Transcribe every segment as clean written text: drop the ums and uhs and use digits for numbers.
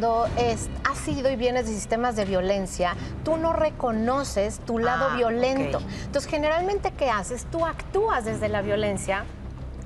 cuando has sido y vienes de sistemas de violencia, tú no reconoces tu lado violento. Okay. Entonces, generalmente, ¿qué haces? Tú actúas desde la violencia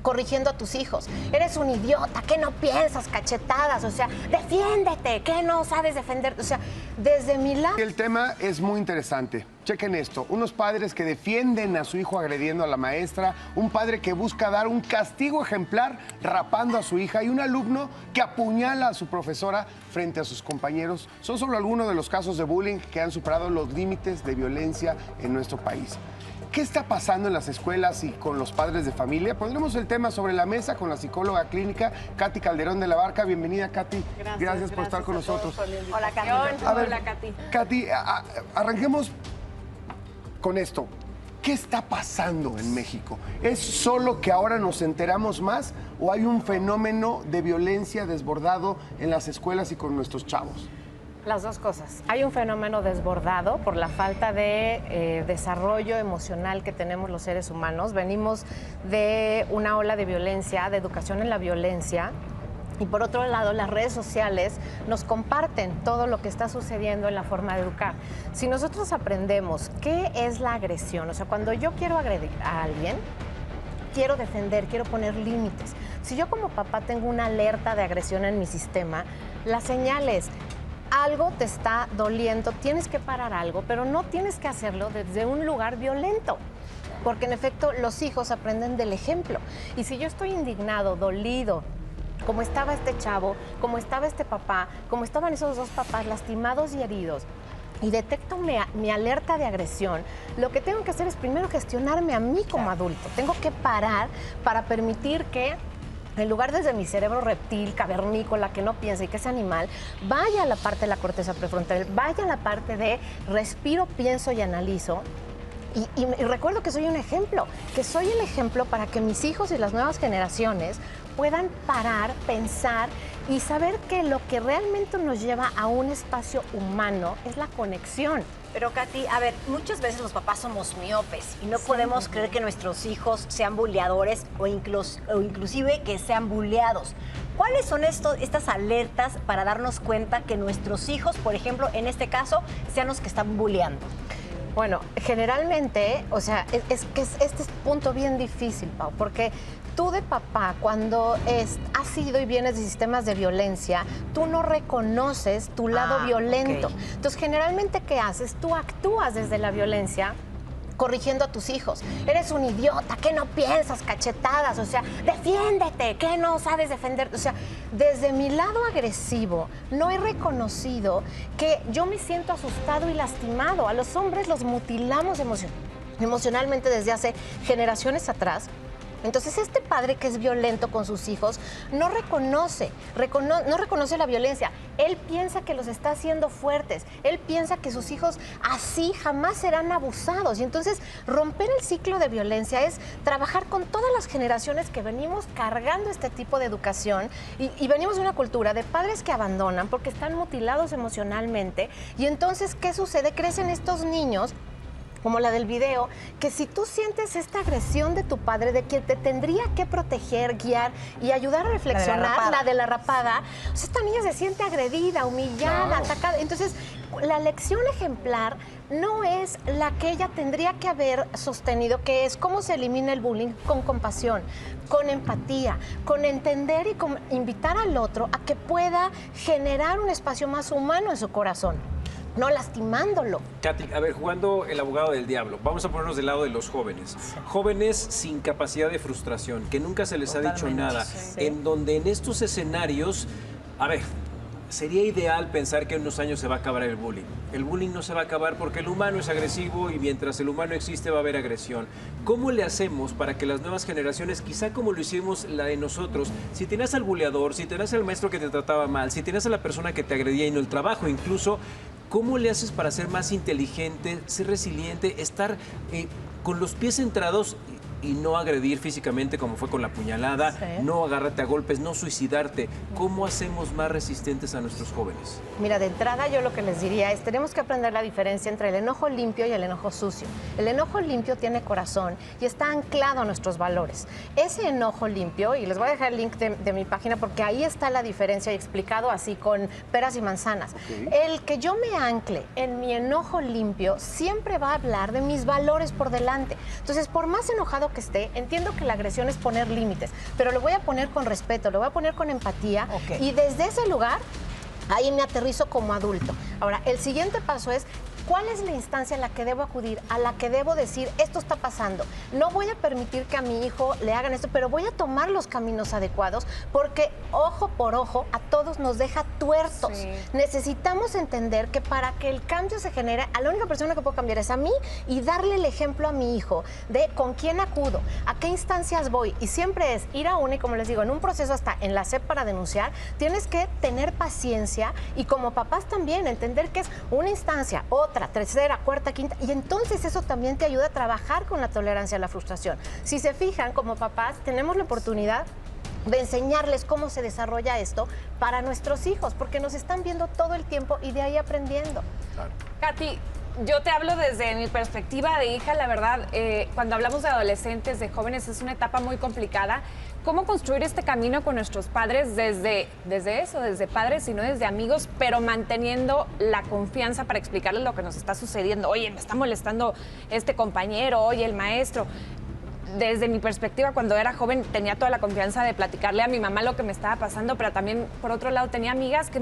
corrigiendo a tus hijos. Eres un idiota, ¿qué no piensas? Cachetadas, o sea, defiéndete, ¿qué no sabes defenderte? O sea, desde mi lado... El tema es muy interesante. Chequen esto, unos padres que defienden a su hijo agrediendo a la maestra, un padre que busca dar un castigo ejemplar rapando a su hija y un alumno que apuñala a su profesora frente a sus compañeros. Son solo algunos de los casos de bullying que han superado los límites de violencia en nuestro país. ¿Qué está pasando en las escuelas y con los padres de familia? Pondremos el tema sobre la mesa con la psicóloga clínica Katy Calderón de la Barca. Bienvenida, Katy. Gracias por estar con nosotros. Hola, Katy. Hola, Katy. Katy, arranquemos con esto. ¿Qué está pasando en México? ¿Es solo que ahora nos enteramos más o hay un fenómeno de violencia desbordado en las escuelas y con nuestros chavos? Las dos cosas. Hay un fenómeno desbordado por la falta de desarrollo emocional que tenemos los seres humanos. Venimos de una ola de violencia, de educación en la violencia. Y por otro lado, las redes sociales nos comparten todo lo que está sucediendo en la forma de educar. Si nosotros aprendemos qué es la agresión, o sea, cuando yo quiero agredir a alguien, quiero defender, quiero poner límites. Si yo como papá tengo una alerta de agresión en mi sistema, la señal es: algo te está doliendo, tienes que parar algo, pero no tienes que hacerlo desde un lugar violento. Porque en efecto los hijos aprenden del ejemplo. Y si yo estoy indignado, dolido, como estaba este chavo, como estaba este papá, como estaban esos dos papás lastimados y heridos, y detecto mi alerta de agresión, lo que tengo que hacer es primero gestionarme a mí como adulto. Tengo que parar para permitir que, en lugar desde mi cerebro reptil, cavernícola, que no piensa y que es animal, vaya a la parte de la corteza prefrontal, vaya a la parte de respiro, pienso y analizo. Y recuerdo que soy un ejemplo, que soy el ejemplo para que mis hijos y las nuevas generaciones puedan parar, pensar y saber que lo que realmente nos lleva a un espacio humano es la conexión. Pero, Katy, a ver, muchas veces los papás somos miopes y no podemos creer que nuestros hijos sean buleadores o inclusive que sean buleados. ¿Cuáles son estas alertas para darnos cuenta que nuestros hijos, por ejemplo, en este caso, sean los que están buleando? Bueno, generalmente, o sea, este es un punto bien difícil, Pau, porque tú de papá, cuando has sido y vienes de sistemas de violencia, tú no reconoces tu lado violento. Okay. Entonces, generalmente, ¿qué haces? Tú actúas desde la violencia corrigiendo a tus hijos. Eres un idiota, ¿qué no piensas? Cachetadas, o sea, defiéndete, ¿qué no sabes defenderte? O sea, desde mi lado agresivo no he reconocido que yo me siento asustado y lastimado. A los hombres los mutilamos emocionalmente desde hace generaciones atrás. Entonces, este padre que es violento con sus hijos no reconoce la violencia. Él piensa que los está haciendo fuertes. Él piensa que sus hijos así jamás serán abusados. Y entonces, romper el ciclo de violencia es trabajar con todas las generaciones que venimos cargando este tipo de educación. Y venimos de una cultura de padres que abandonan porque están mutilados emocionalmente. Y entonces, ¿qué sucede? Crecen estos niños, como la del video, que si tú sientes esta agresión de tu padre, de quien te tendría que proteger, guiar y ayudar a reflexionar, la de la rapada, o sea, esta niña se siente agredida, humillada, atacada. Entonces, la lección ejemplar no es la que ella tendría que haber sostenido, que es cómo se elimina el bullying con compasión, con empatía, con entender y con invitar al otro a que pueda generar un espacio más humano en su corazón, no lastimándolo. Katy, a ver, jugando el abogado del diablo, vamos a ponernos del lado de los jóvenes. Sí. Jóvenes sin capacidad de frustración, que nunca se les ha dicho nada, en donde en estos escenarios, a ver, sería ideal pensar que en unos años se va a acabar el bullying. El bullying no se va a acabar porque el humano es agresivo y mientras el humano existe va a haber agresión. ¿Cómo le hacemos para que las nuevas generaciones, quizá como lo hicimos la de nosotros, si tenías al buleador, si tenías al maestro que te trataba mal, si tenías a la persona que te agredía y no el trabajo incluso, ¿cómo le haces para ser más inteligente, ser resiliente, estar con los pies centrados y no agredir físicamente como fue con la puñalada, no agarrarte a golpes, no suicidarte. ¿Cómo hacemos más resistentes a nuestros jóvenes? Mira, de entrada yo lo que les diría es, tenemos que aprender la diferencia entre el enojo limpio y el enojo sucio. El enojo limpio tiene corazón y está anclado a nuestros valores. Ese enojo limpio, y les voy a dejar el link de mi página porque ahí está la diferencia explicado así con peras y manzanas. El que yo me ancle en mi enojo limpio siempre va a hablar de mis valores por delante. Entonces, por más enojado que esté, entiendo que la agresión es poner límites, pero lo voy a poner con respeto, lo voy a poner con empatía y desde ese lugar ahí me aterrizo como adulto. Ahora, el siguiente paso es, ¿cuál es la instancia a la que debo acudir, a la que debo decir, esto está pasando? No voy a permitir que a mi hijo le hagan esto, pero voy a tomar los caminos adecuados porque ojo por ojo a todos nos deja tuertos. Necesitamos entender que para que el cambio se genere, a la única persona que puedo cambiar es a mí y darle el ejemplo a mi hijo de con quién acudo, a qué instancias voy. Y siempre es ir a una, y como les digo, en un proceso hasta en la SEP para denunciar, tienes que tener paciencia y como papás también entender que es una instancia, otra, tercera, cuarta, quinta, y entonces eso también te ayuda a trabajar con la tolerancia a la frustración. Si se fijan, como papás, tenemos la oportunidad de enseñarles cómo se desarrolla esto para nuestros hijos, porque nos están viendo todo el tiempo y de ahí aprendiendo. Claro. Katy, yo te hablo desde mi perspectiva de hija, la verdad, cuando hablamos de adolescentes, de jóvenes, es una etapa muy complicada. ¿Cómo construir este camino con nuestros padres desde eso, desde padres y no desde amigos, pero manteniendo la confianza para explicarles lo que nos está sucediendo? Oye, me está molestando este compañero, oye, el maestro. Desde mi perspectiva, cuando era joven, tenía toda la confianza de platicarle a mi mamá lo que me estaba pasando, pero también, por otro lado, tenía amigas que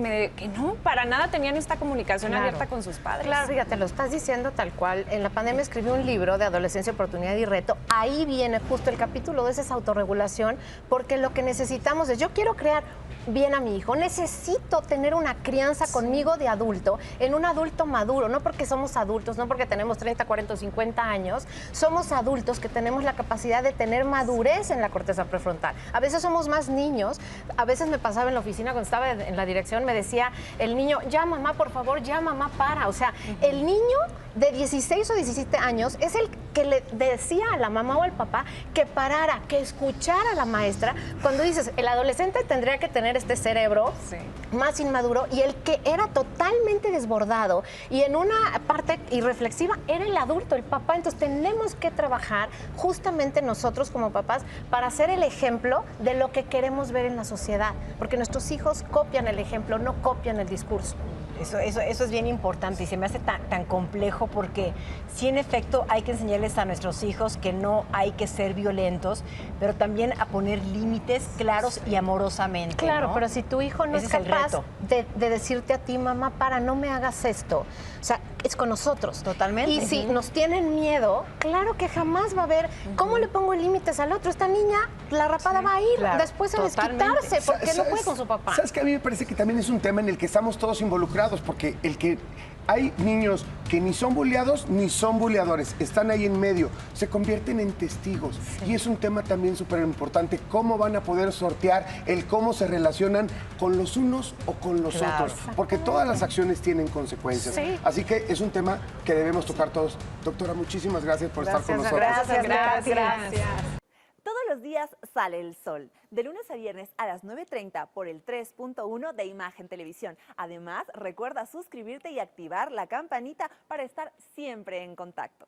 no, para nada tenían esta comunicación abierta con sus padres. Claro, fíjate, lo estás diciendo tal cual. En la pandemia escribí un libro de adolescencia, oportunidad y reto. Ahí viene justo el capítulo de esa autorregulación, porque lo que necesitamos es, yo quiero crear bien a mi hijo, necesito tener una crianza conmigo de adulto, en un adulto maduro, no porque somos adultos, no porque tenemos 30, 40 o 50 años, somos adultos que tenemos la capacidad de tener madurez en la corteza prefrontal. A veces somos más niños, a veces me pasaba en la oficina cuando estaba en la dirección, me decía el niño, ya mamá, por favor, ya mamá, para. O sea, el niño de 16 o 17 años es el que le decía a la mamá o al papá que parara, que escuchara a la maestra. Cuando dices, el adolescente tendría que tener este cerebro más inmaduro, y el que era totalmente desbordado y en una parte irreflexiva era el adulto, el papá. Entonces tenemos que trabajar justamente nosotros como papás para ser el ejemplo de lo que queremos ver en la sociedad, porque nuestros hijos copian el ejemplo, no copian el discurso. Eso es bien importante y se me hace tan complejo porque sí, en efecto, hay que enseñarles a nuestros hijos que no hay que ser violentos, pero también a poner límites claros y amorosamente. Claro, ¿no? pero si tu hijo no es capaz de decirte a ti, mamá, para, no me hagas esto. O sea, es con nosotros. Totalmente. Y si nos tienen miedo, claro que jamás va a haber, ¿cómo le pongo límites al otro? Esta niña, la rapada va a ir después a desquitarse porque no puede con su papá. ¿Sabes qué? A mí me parece que también es un tema en el que estamos todos involucrados, porque hay niños que ni son bulleados ni son bulleadores, están ahí en medio, se convierten en testigos. Y es un tema también súper importante, cómo van a poder sortear el cómo se relacionan con los unos o con los otros, porque todas las acciones tienen consecuencias. Así que es un tema que debemos tocar todos. Doctora, muchísimas gracias por estar con nosotros. Gracias. Todos los días sale el sol, de lunes a viernes a las 9:30 por el 3.1 de Imagen Televisión. Además, recuerda suscribirte y activar la campanita para estar siempre en contacto.